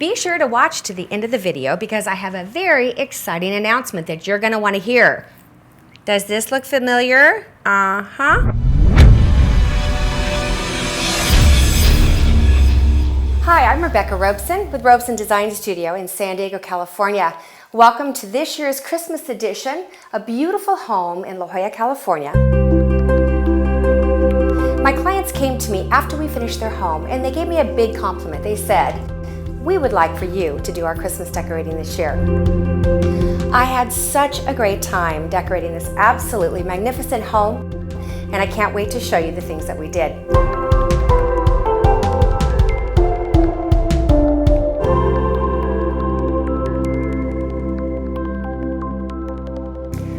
Be sure to watch to the end of the video because I have a very exciting announcement that you're going to want to hear. Does this look familiar? Uh-huh. Hi, I'm Rebecca Robeson with Robeson Design Studio in San Diego, California. Welcome to this year's Christmas edition, a beautiful home in La Jolla, California. My clients came to me after we finished their home and they gave me a big compliment. They said, "We would like for you to do our Christmas decorating this year." I had such a great time decorating this absolutely magnificent home, and I can't wait to show you the things that we did.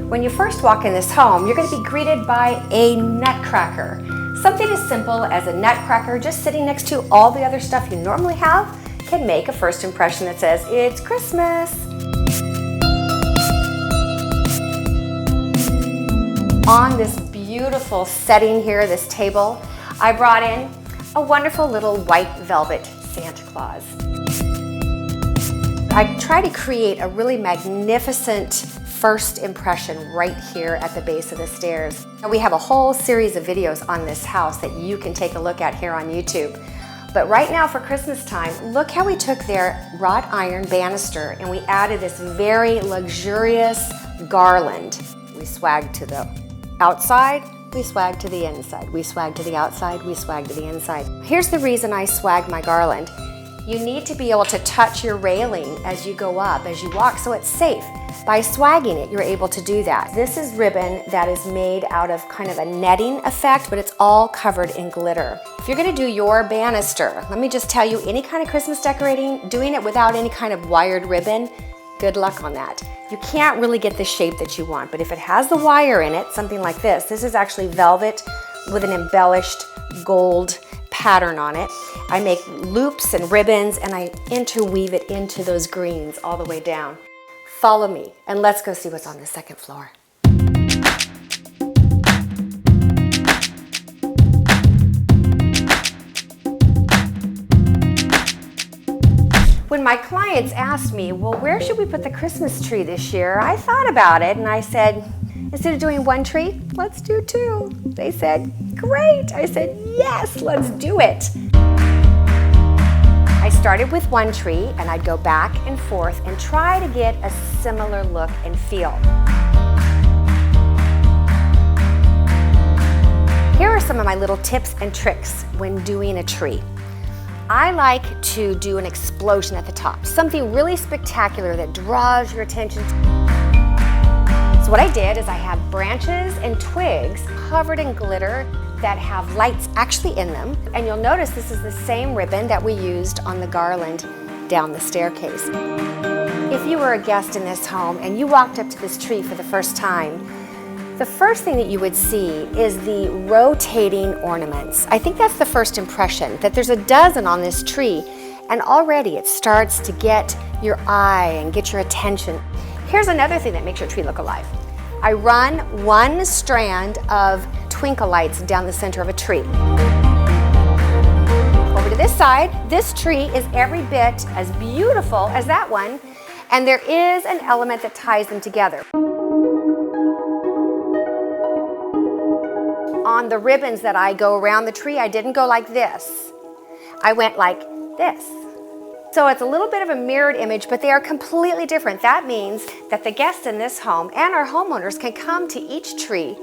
When you first walk in this home, you're going to be greeted by a nutcracker. Something as simple as a nutcracker just sitting next to all the other stuff you normally have can make a first impression that says, "It's Christmas." On this beautiful setting here, this table, I brought in a wonderful little white velvet Santa Claus. I try to create a really magnificent first impression right here at the base of the stairs. And we have a whole series of videos on this house that you can take a look at here on YouTube. But right now for Christmas time, look how we took their wrought iron banister and we added this very luxurious garland. We swag to the outside, we swag to the inside. We swag to the outside, we swag to the inside. Here's the reason I swag my garland. You need to be able to touch your railing as you go up, as you walk, so it's safe. By swagging it, you're able to do that. This is ribbon that is made out of kind of a netting effect, but it's all covered in glitter. If you're gonna do your banister, let me just tell you, any kind of Christmas decorating, doing it without any kind of wired ribbon, good luck on that. You can't really get the shape that you want, but if it has the wire in it, something like this is actually velvet with an embellished gold pattern on it. I make loops and ribbons and I interweave it into those greens all the way down. Follow me and let's go see what's on the second floor. When my clients asked me, well, where should we put the Christmas tree this year? I thought about it and I said, instead of doing one tree, let's do two. They said, great. I said, yes, let's do it. I started with one tree and I'd go back and forth and try to get a similar look and feel. Here are some of my little tips and tricks when doing a tree. I like to do an explosion at the top, something really spectacular that draws your attention. So what I did is I have branches and twigs covered in glitter that have lights actually in them. And you'll notice this is the same ribbon that we used on the garland down the staircase. If you were a guest in this home and you walked up to this tree for the first time, the first thing that you would see is the rotating ornaments. I think that's the first impression, that there's a dozen on this tree and already it starts to get your eye and get your attention. Here's another thing that makes your tree look alive. I run one strand of twinkle lights down the center of a tree. Over to this side, this tree is every bit as beautiful as that one, and there is an element that ties them together. On the ribbons that I go around the tree, I didn't go like this. I went like this. So it's a little bit of a mirrored image, but they are completely different. That means that the guests in this home and our homeowners can come to each tree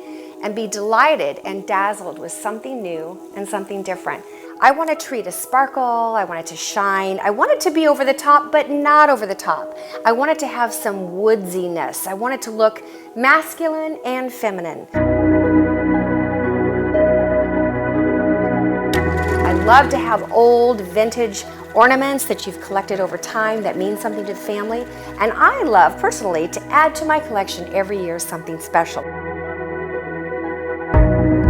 and be delighted and dazzled with something new and something different. I want a tree to sparkle, I want it to shine, I want it to be over the top, but not over the top. I want it to have some woodsiness. I want it to look masculine and feminine. I love to have old vintage ornaments that you've collected over time that mean something to the family. And I love, personally, to add to my collection every year something special.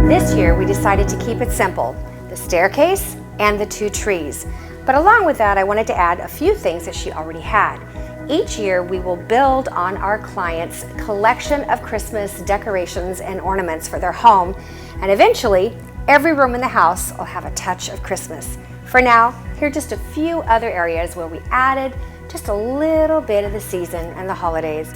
This year, we decided to keep it simple, the staircase and the two trees. But along with that, I wanted to add a few things that she already had. Each year, we will build on our clients' collection of Christmas decorations and ornaments for their home, and eventually, every room in the house will have a touch of Christmas. For now, here are just a few other areas where we added just a little bit of the season and the holidays.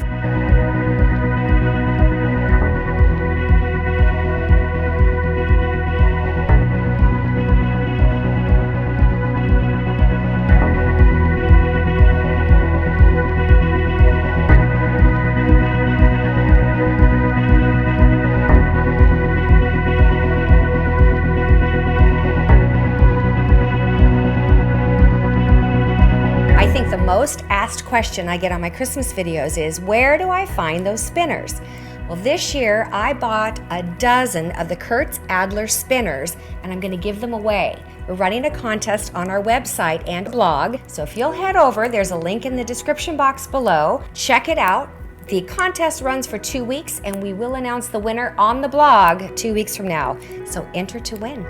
I think the most asked question I get on my Christmas videos is, where do I find those spinners? Well, this year I bought a dozen of the Kurtz Adler spinners and I'm gonna give them away. We're running a contest on our website and blog, so if you'll head over, there's a link in the description box below. Check it out. The contest runs for 2 weeks and we will announce the winner on the blog 2 weeks from now, so enter to win.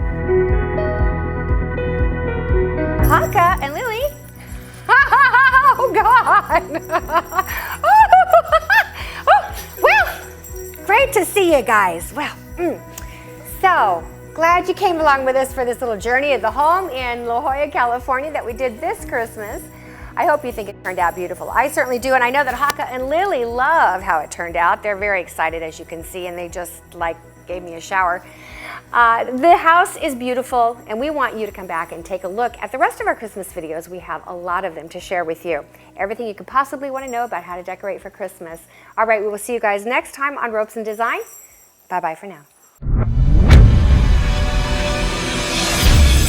Haka and Lily. Oh God! Well, great to see you guys. Well, so glad you came along with us for this little journey of the home in La Jolla, California that we did this Christmas. I hope you think it turned out beautiful. I certainly do, and I know that Haka and Lily love how it turned out. They're very excited, as you can see, and they just gave me a shower. The house is beautiful, and we want you to come back and take a look at the rest of our Christmas videos. We have a lot of them to share with you. Everything you could possibly want to know about how to decorate for Christmas. All right, we will see you guys next time on Robeson Design. Bye-bye for now.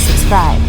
Subscribe.